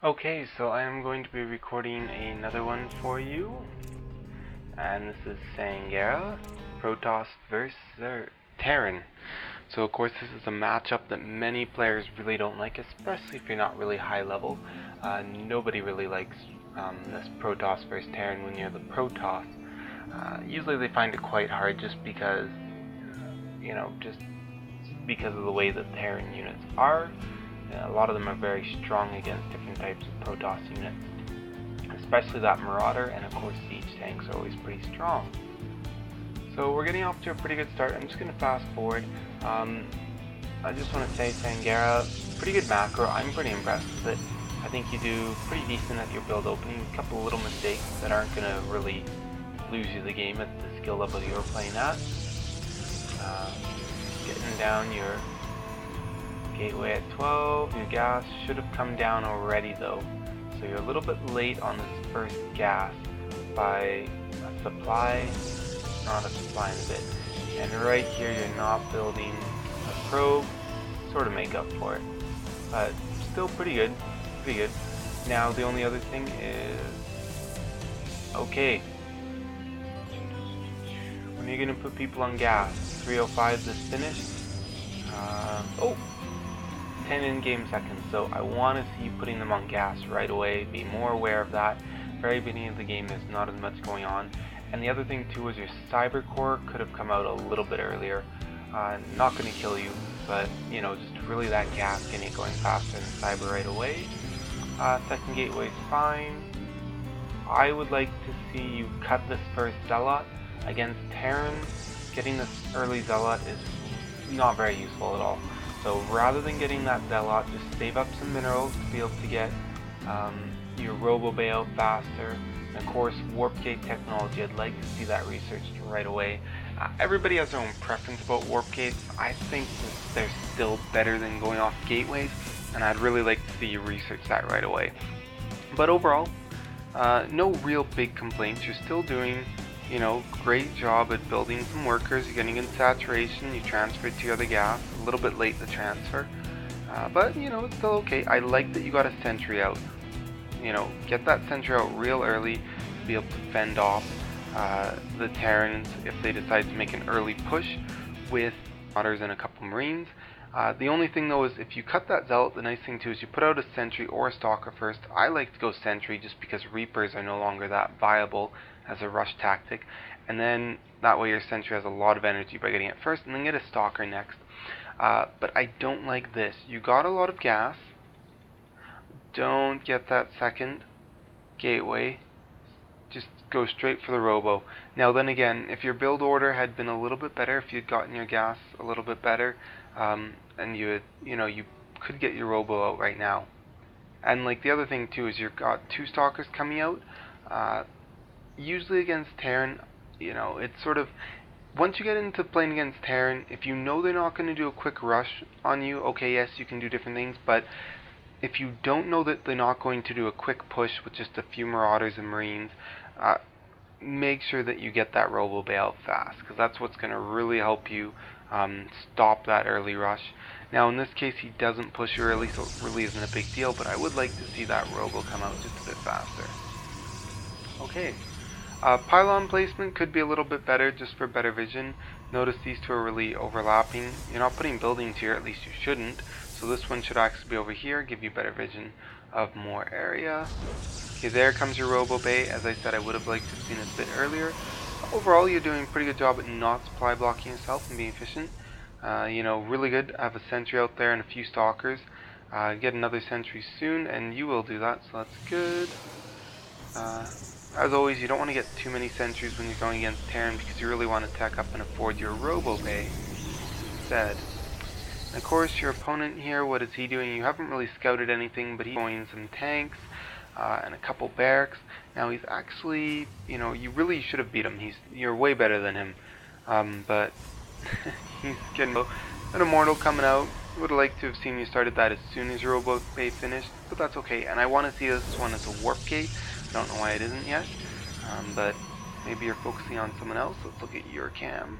Okay, so I am going to be recording another one for you, and this is Sangara, Protoss versus Terran. So of course this is a matchup that many players really don't like, especially if you're not really high level. Nobody really likes this Protoss versus Terran when you're the Protoss. Usually they find it quite hard just because, just because of the way that Terran units are. A lot of them are very strong against different types of Protoss units, especially that Marauder, and of course siege tanks are always pretty strong. So we're getting off to a pretty good start. I'm just going to fast forward. I just want to say Sangara, pretty good macro. I'm pretty impressed with it. I think you do pretty decent at your build opening. A couple little mistakes that aren't going to really lose you the game at the skill level you're playing at. Getting down your gateway at 12, your gas should have come down already though, so you're a little bit late on this first gas by a supply, not a supply in a bit, and right here you're not building a probe, sort of make up for it, but still pretty good. Now the only other thing is, okay, when are you going to put people on gas? 305 this finished. 10 in-game seconds, so I want to see you putting them on gas right away. Be more aware of that. Very beginning of the game, there's not as much going on. And the other thing too is your cyber core could have come out a little bit earlier. Not going to kill you, but just really that gas getting it going faster than cyber right away. Second gateway is fine. I would like to see you cut this first zealot against Terran. Getting this early zealot is not very useful at all. So rather than getting that zealot, just save up some minerals to be able to get your robo bay out faster. And of course, warp gate technology, I'd like to see that researched right away. Everybody has their own preference about warp gates. I think that they're still better than going off gateways, and I'd really like to see you research that right away. But overall, no real big complaints. You're still doing great job at building some workers. You're getting in saturation. You transferred to your other gas. A little bit late the transfer, but it's still okay. I like that you got a sentry out. Get that sentry out real early to be able to fend off the Terrans if they decide to make an early push with Marauders and a couple Marines. The only thing though is if you cut that zealot, the nice thing too is you put out a sentry or a stalker first. I like to go sentry just because Reapers are no longer that viable as a rush tactic, and then that way your sentry has a lot of energy by getting it first, and then get a stalker next. But I don't like this. You got a lot of gas. Don't get that second gateway. Just go straight for the robo. Now then again, if your build order had been a little bit better, if you'd gotten your gas a little bit better, and you could get your robo out right now. And like the other thing too is you've got two stalkers coming out. Usually against Terran, it's sort of, once you get into playing against Terran, if you know they're not going to do a quick rush on you, okay, yes, you can do different things, but if you don't know that they're not going to do a quick push with just a few Marauders and Marines, make sure that you get that robo bay out fast, because that's what's going to really help you stop that early rush. Now in this case he doesn't push you early, so it really isn't a big deal, but I would like to see that robo come out just a bit faster. Okay. Pylon placement could be a little bit better just for better vision. Notice these two are really overlapping. You're not putting buildings here, at least you shouldn't. So this one should actually be over here, give you better vision of more area. Okay, there comes your robo bay. As I said, I would have liked to have seen it a bit earlier. Overall, you're doing a pretty good job at not supply blocking yourself and being efficient. Really good. I have a sentry out there and a few stalkers. Get another sentry soon, and you will do that, so that's good. As always, you don't want to get too many sentries when you're going against Terran because you really want to tech up and afford your robo bay instead. And of course, your opponent here, what is he doing? You haven't really scouted anything, but he's going some tanks and a couple barracks. Now he's actually, you really should have beat him. You're way better than him, but he's getting an immortal coming out. Would have liked to have seen you started that as soon as your robo bay finished, but that's okay. And I want to see this one as a warp gate. I don't know why it isn't yet, but maybe you're focusing on someone else. Let's look at your cam.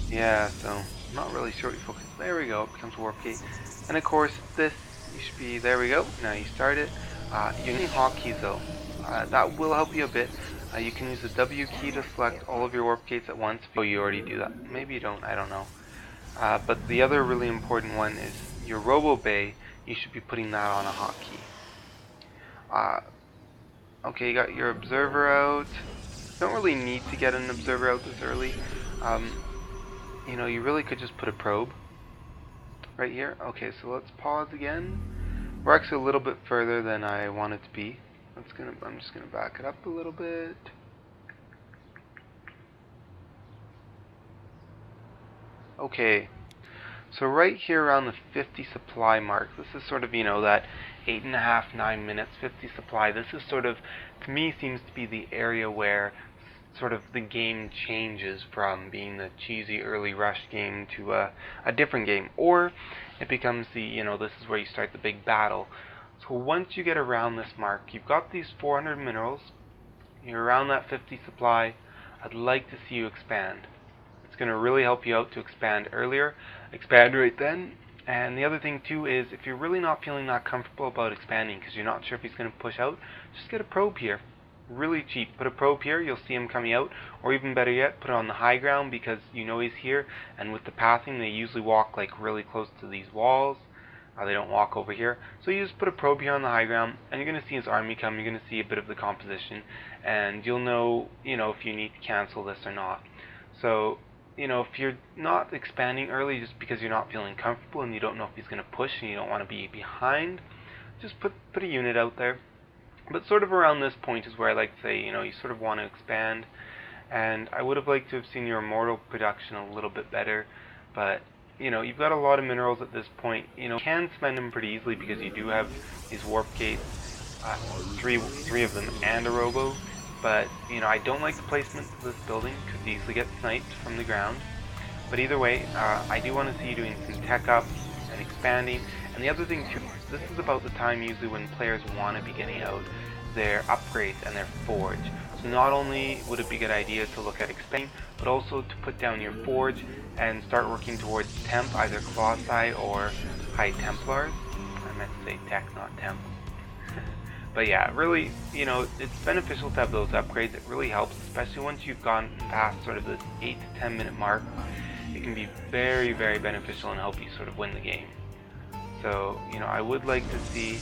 Yeah, so I'm not really sure what you focus. There we go, it becomes warp gate. And of course, this, you should be, there we go, now you start it. You need hotkeys though. That will help you a bit. You can use the W key to select all of your warp gates at once. Oh, you already do that. Maybe you don't, I don't know. But the other really important one is your Robo Bay. You should be putting that on a hotkey. Okay, you got your observer out. You don't really need to get an observer out this early. You know, you really could just put a probe right here. Okay, so let's pause again. We're actually a little bit further than I want it to be. I'm just gonna back it up a little bit. Okay, so right here around the 50 supply mark, this is sort of, you know, that 8.5, 9 minutes, 50 supply. This is sort of, to me, seems to be the area where sort of the game changes from being the cheesy early rush game to a different game, or it becomes the, you know, this is where you start the big battle. So once you get around this mark, you've got these 400 minerals, you're around that 50 supply. I'd like to see you expand. It's going to really help you out to expand earlier, expand right then. And the other thing too is, if you're really not feeling that comfortable about expanding because you're not sure if he's going to push out, just get a probe here. Really cheap. Put a probe here, you'll see him coming out, or even better yet, put it on the high ground because you know he's here, and with the pathing they usually walk like really close to these walls. They don't walk over here. So you just put a probe here on the high ground, and you're going to see his army come. You're going to see a bit of the composition, and you'll know, you know, if you need to cancel this or not. So, you know, if you're not expanding early just because you're not feeling comfortable and you don't know if he's going to push and you don't want to be behind, just put a unit out there. But sort of around this point is where I like to say, you know, you sort of want to expand. And I would have liked to have seen your immortal production a little bit better, but you know, you've got a lot of minerals at this point. You know, you can spend them pretty easily because you do have these warp gates, three of them, and a robo. But you know, I don't like the placement of this building because you easily get sniped from the ground. But either way, I do want to see you doing some tech up and expanding. And the other thing too, this is about the time usually when players want to be getting out their upgrades and their forge. So not only would it be a good idea to look at expanding, but also to put down your forge and start working towards temp, either Colossi or High Templars. I meant to say tech, not temp. But yeah, really, you know, it's beneficial to have those upgrades. It really helps, especially once you've gone past sort of this 8 to 10 minute mark. It can be very, very beneficial and help you sort of win the game. So, you know, I would like to see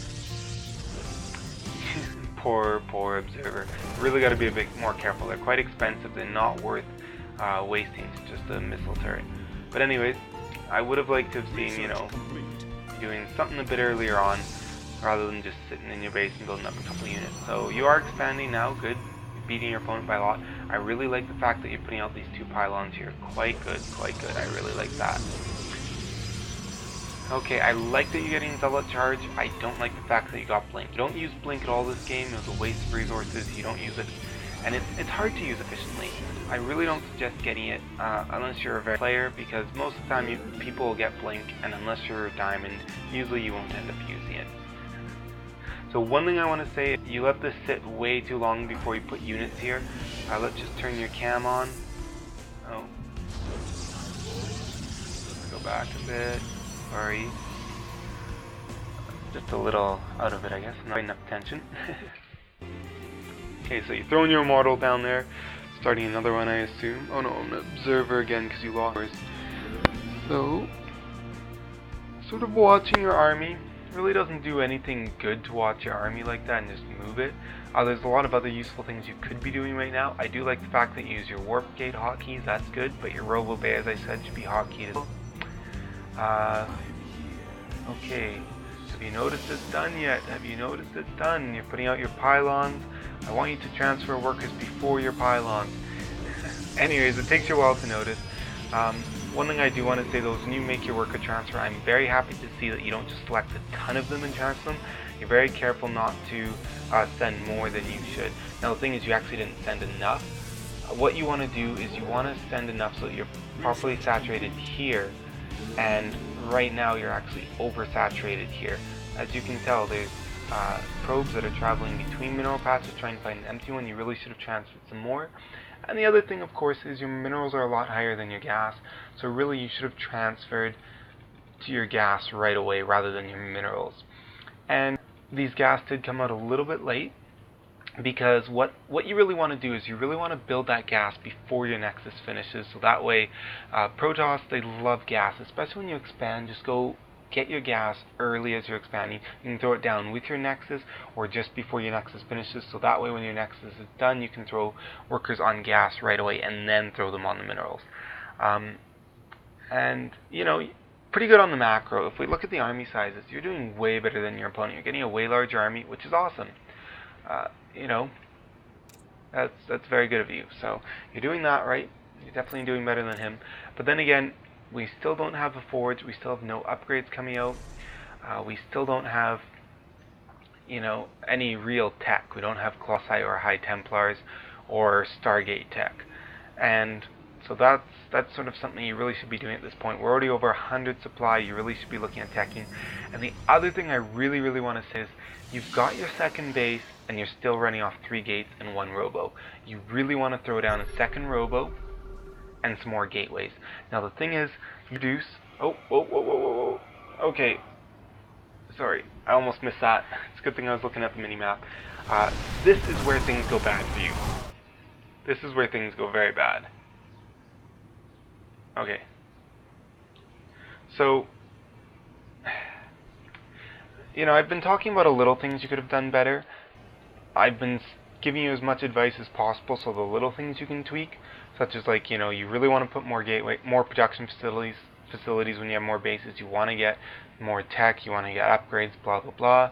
poor observer. Really got to be a bit more careful. They're quite expensive. They're not worth wasting to just a missile turret. But anyways, I would have liked to have seen, you know, doing something a bit earlier on rather than just sitting in your base and building up a couple units. So you are expanding now, good. You're beating your opponent by a lot. I really like the fact that you're putting out these 2 pylons here. Quite good, quite good. I really like that. Okay, I like that you're getting Zealot Charge. I don't like the fact that you got Blink. You don't use Blink at all this game. It was a waste of resources. You don't use it. And it's hard to use efficiently. I really don't suggest getting it unless you're a very player, because most of the time people will get Blink, and unless you're a Diamond, usually you won't end up using it. So one thing I want to say, you let this sit way too long before you put units here. Let's just turn your cam on. Oh. Let's go back a bit. Sorry. Just a little out of it, I guess. Not enough tension. Okay, so you're throwing your immortal down there. Starting another one, I assume. Oh no, I'm an observer again because you lost yours. So, sort of watching your army. Really doesn't do anything good to watch your army like that and just move it. There's a lot of other useful things you could be doing right now. I do like the fact that you use your warp gate hotkeys. That's good, but your robo bay, as I said, should be hotkeyed as well. Okay, have you noticed it's done yet? Have you noticed it's done? You're putting out your pylons. I want you to transfer workers before your pylons. Anyways, it takes you a while to notice. One thing I do want to say though is when you make your worker transfer, I'm very happy to see that you don't just select a ton of them and transfer them. You're very careful not to send more than you should. Now the thing is, you actually didn't send enough. What you want to do is you want to send enough so that you're properly saturated here, and right now you're actually oversaturated here. As you can tell, there's probes that are traveling between mineral patches trying to find an empty one. You really should have transferred some more. And the other thing, of course, is your minerals are a lot higher than your gas, so really you should have transferred to your gas right away rather than your minerals. And these gas did come out a little bit late, because what you really want to do is you really want to build that gas before your Nexus finishes, so that way Protoss, they love gas, especially when you expand. Just go get your gas early as you're expanding. You can throw it down with your Nexus or just before your Nexus finishes, so that way when your Nexus is done you can throw workers on gas right away and then throw them on the minerals. And you know, pretty good on the macro. If we look at the army sizes, you're doing way better than your opponent. You're getting a way larger army, which is awesome. You know, that's very good of you. So you're doing that right. You're definitely doing better than him. But then again, we still don't have a forge. We still have no upgrades coming out. We still don't have, you know, any real tech. We don't have Colossi or High Templars or Stargate tech. And so that's sort of something you really should be doing at this point. We're already over 100 supply. You really should be looking at teching. And the other thing I really want to say is, you've got your second base and you're still running off 3 gates and 1 robo. You really want to throw down a second robo and some more gateways. Now the thing is, you reduce... whoa. Okay. Sorry, I almost missed that. It's a good thing I was looking at the mini-map. This is where things go bad for you. This is where things go very bad. Okay. So, you know, I've been talking about little things you could have done better. I've been giving you as much advice as possible, so the little things you can tweak, such as, like, you know, you really want to put more production facilities when you have more bases. You want to get more tech, you want to get upgrades, blah blah blah.